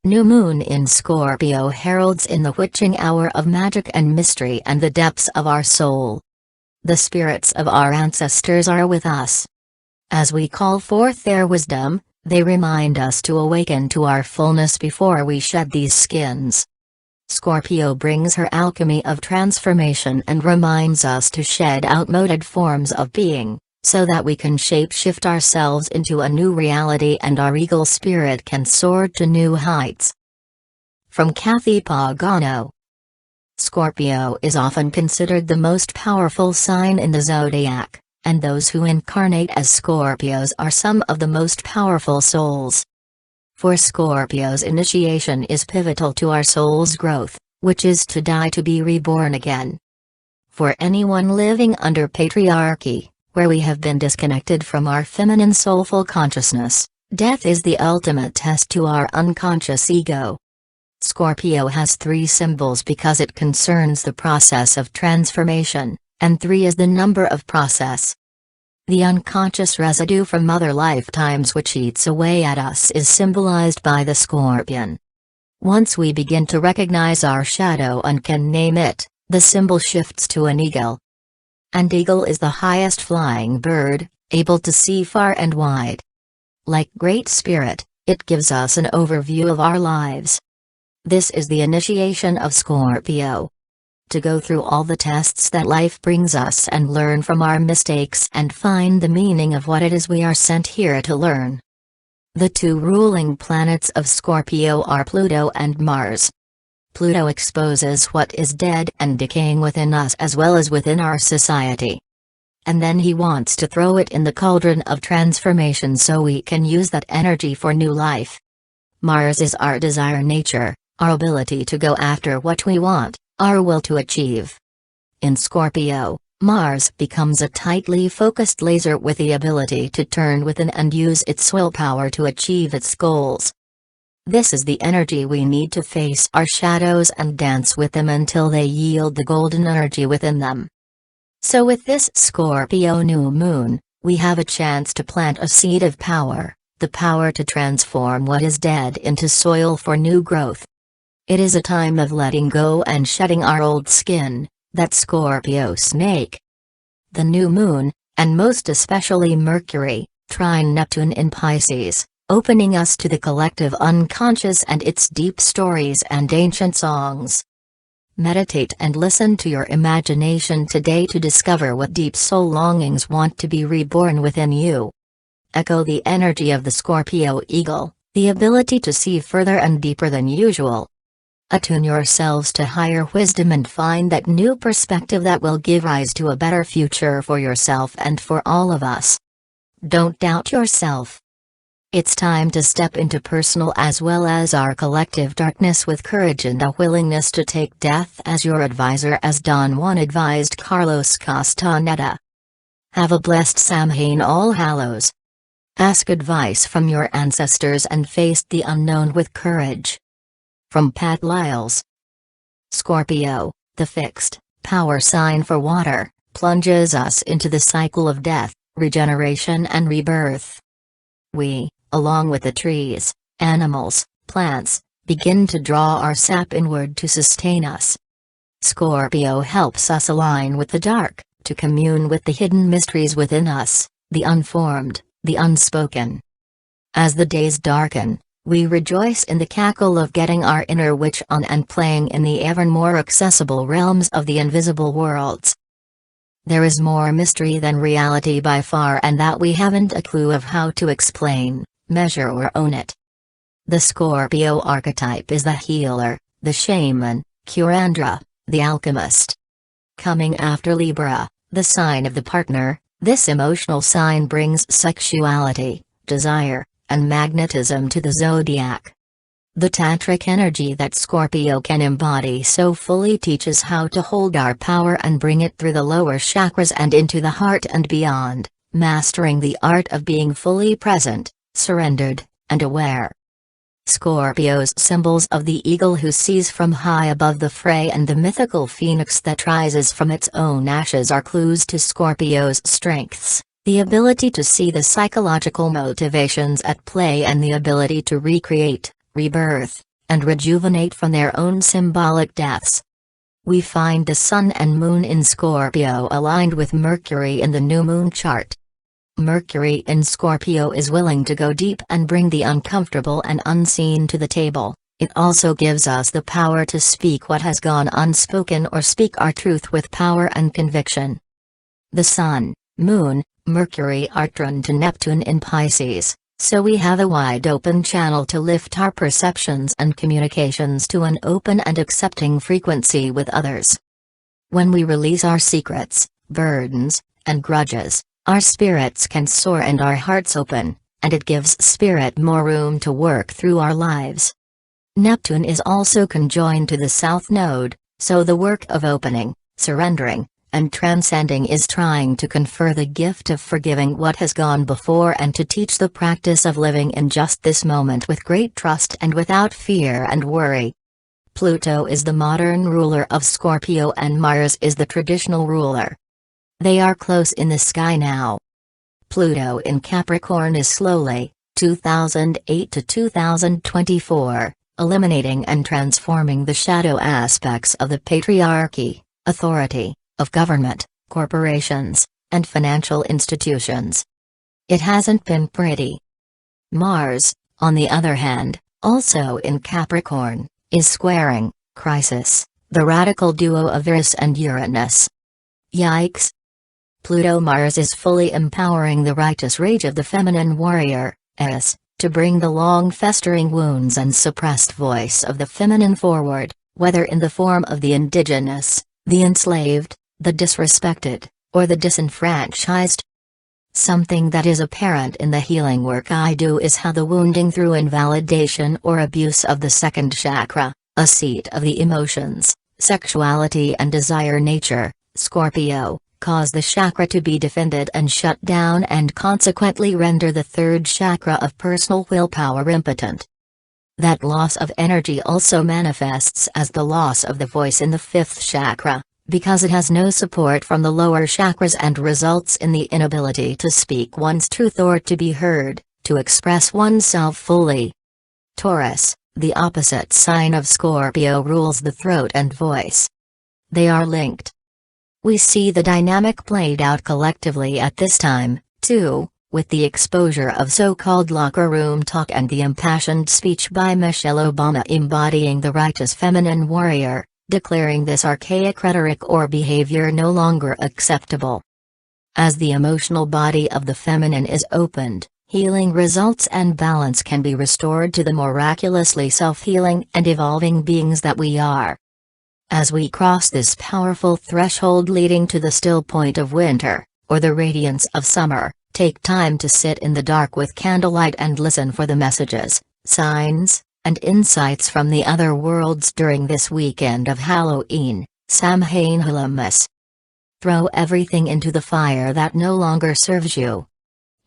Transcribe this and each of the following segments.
New moon in Scorpio heralds in the witching hour of magic and mystery and the depths of our soul. The spirits of our ancestors are with us. As we call forth their wisdom, they remind us to awaken to our fullness before we shed these skins. Scorpio brings her alchemy of transformation and reminds us to shed outmoded forms of being, so that we can shape-shift ourselves into a new reality and our eagle spirit can soar to new heights. From Cathy Pagano. Scorpio is often considered the most powerful sign in the zodiac, and those who incarnate as Scorpios are some of the most powerful souls. For Scorpios, initiation is pivotal to our soul's growth, which is to die to be reborn again. For anyone living under patriarchy, where we have been disconnected from our feminine soulful consciousness, death is the ultimate test to our unconscious ego. Scorpio has 3 symbols because it concerns the process of transformation, and 3 is the number of process. The unconscious residue from other lifetimes which eats away at us is symbolized by the scorpion. Once we begin to recognize our shadow and can name it, the symbol shifts to an eagle. And eagle is the highest flying bird, able to see far and wide. Like Great Spirit, it gives us an overview of our lives. This is the initiation of Scorpio. To go through all the tests that life brings us and learn from our mistakes and find the meaning of what it is we are sent here to learn. The 2 ruling planets of Scorpio are Pluto and Mars. Pluto exposes what is dead and decaying within us as well as within our society. And then he wants to throw it in the cauldron of transformation so we can use that energy for new life. Mars is our desire nature, our ability to go after what we want, our will to achieve. In Scorpio, Mars becomes a tightly focused laser with the ability to turn within and use its willpower to achieve its goals. This is the energy we need to face our shadows and dance with them until they yield the golden energy within them. So with this Scorpio new moon, we have a chance to plant a seed of power, the power to transform what is dead into soil for new growth. It is a time of letting go and shedding our old skin, that Scorpio snake. The new moon, and most especially Mercury, trine Neptune in Pisces, opening us to the collective unconscious and its deep stories and ancient songs. Meditate and listen to your imagination today to discover what deep soul longings want to be reborn within you. Echo the energy of the Scorpio eagle, the ability to see further and deeper than usual. Attune yourselves to higher wisdom and find that new perspective that will give rise to a better future for yourself and for all of us. Don't doubt yourself. It's time to step into personal as well as our collective darkness with courage and a willingness to take death as your advisor, as Don Juan advised Carlos Castaneda. Have a blessed Samhain All Hallows. Ask advice from your ancestors and face the unknown with courage. From Pat Liles. Scorpio, the fixed, power sign for water, plunges us into the cycle of death, regeneration and rebirth. We, along with the trees, animals, plants, begin to draw our sap inward to sustain us. Scorpio helps us align with the dark, to commune with the hidden mysteries within us, the unformed, the unspoken. As the days darken, we rejoice in the cackle of getting our inner witch on and playing in the ever more accessible realms of the invisible worlds. There is more mystery than reality by far, and that we haven't a clue of how to explain, measure or own it. The Scorpio archetype is the healer, the shaman, curandra, the alchemist. Coming after Libra, the sign of the partner, this emotional sign brings sexuality, desire, and magnetism to the zodiac. The tantric energy that Scorpio can embody so fully teaches how to hold our power and bring it through the lower chakras and into the heart and beyond, mastering the art of being fully present, surrendered, and aware. Scorpio's symbols of the eagle who sees from high above the fray and the mythical phoenix that rises from its own ashes are clues to Scorpio's strengths. The ability to see the psychological motivations at play and the ability to recreate, rebirth, and rejuvenate from their own symbolic deaths. We find the Sun and Moon in Scorpio aligned with Mercury in the new moon chart. Mercury in Scorpio is willing to go deep and bring the uncomfortable and unseen to the table. It also gives us the power to speak what has gone unspoken or speak our truth with power and conviction. The Sun, Moon, Mercury are trine to Neptune in Pisces, so we have a wide open channel to lift our perceptions and communications to an open and accepting frequency with others. When we release our secrets, burdens, and grudges, our spirits can soar and our hearts open, and it gives spirit more room to work through our lives. Neptune is also conjoined to the South Node, so the work of opening, surrendering, and transcending is trying to confer the gift of forgiving what has gone before and to teach the practice of living in just this moment with great trust and without fear and worry. Pluto is the modern ruler of Scorpio and Mars is the traditional ruler. They are close in the sky now. Pluto in Capricorn is slowly, 2008 to 2024, eliminating and transforming the shadow aspects of the patriarchy, authority, of government, corporations, and financial institutions. It hasn't been pretty. Mars, on the other hand, also in Capricorn, is squaring Crisis, the radical duo of Eris and Uranus. Yikes! Pluto-Mars is fully empowering the righteous rage of the feminine warrior, Eris, to bring the long festering wounds and suppressed voice of the feminine forward, whether in the form of the indigenous, the enslaved, the disrespected, or the disenfranchised. Something that is apparent in the healing work I do is how the wounding through invalidation or abuse of the second chakra, a seat of the emotions, sexuality and desire nature, Scorpio, cause the chakra to be defended and shut down and consequently render the third chakra of personal willpower impotent. That loss of energy also manifests as the loss of the voice in the fifth chakra, because it has no support from the lower chakras and results in the inability to speak one's truth or to be heard, to express oneself fully. Taurus, the opposite sign of Scorpio, rules the throat and voice. They are linked. We see the dynamic played out collectively at this time, too, with the exposure of so-called locker room talk and the impassioned speech by Michelle Obama embodying the righteous feminine warrior, declaring this archaic rhetoric or behavior no longer acceptable. As the emotional body of the feminine is opened, healing results and balance can be restored to the miraculously self-healing and evolving beings that we are. As we cross this powerful threshold leading to the still point of winter, or the radiance of summer, take time to sit in the dark with candlelight and listen for the messages, signs, and insights from the other worlds during this weekend of Halloween, Samhain Hulamas. Throw everything into the fire that no longer serves you.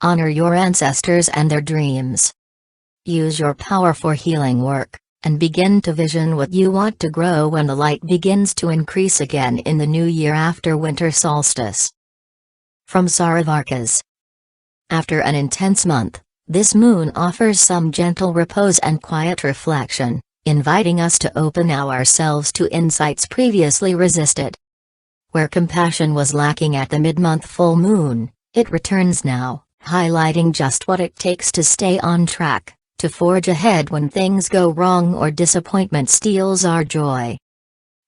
Honor your ancestors and their dreams. Use your power for healing work, and begin to vision what you want to grow when the light begins to increase again in the new year after winter solstice. From Sara Varcas. After an intense month, this moon offers some gentle repose and quiet reflection, inviting us to open ourselves to insights previously resisted. Where compassion was lacking at the mid-month full moon, it returns now, highlighting just what it takes to stay on track, to forge ahead when things go wrong or disappointment steals our joy.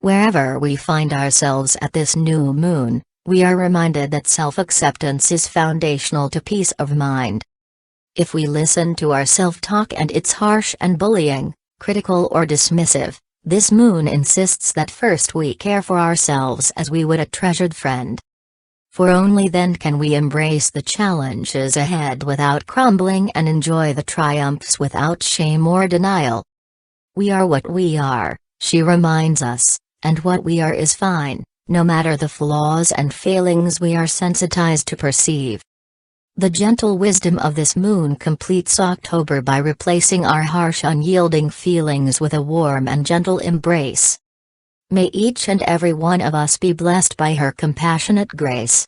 Wherever we find ourselves at this new moon, we are reminded that self-acceptance is foundational to peace of mind. If we listen to our self-talk and it's harsh and bullying, critical or dismissive, this moon insists that first we care for ourselves as we would a treasured friend. For only then can we embrace the challenges ahead without crumbling and enjoy the triumphs without shame or denial. We are what we are, she reminds us, and what we are is fine, no matter the flaws and failings we are sensitized to perceive. The gentle wisdom of this moon completes October by replacing our harsh unyielding feelings with a warm and gentle embrace. May each and every one of us be blessed by her compassionate grace.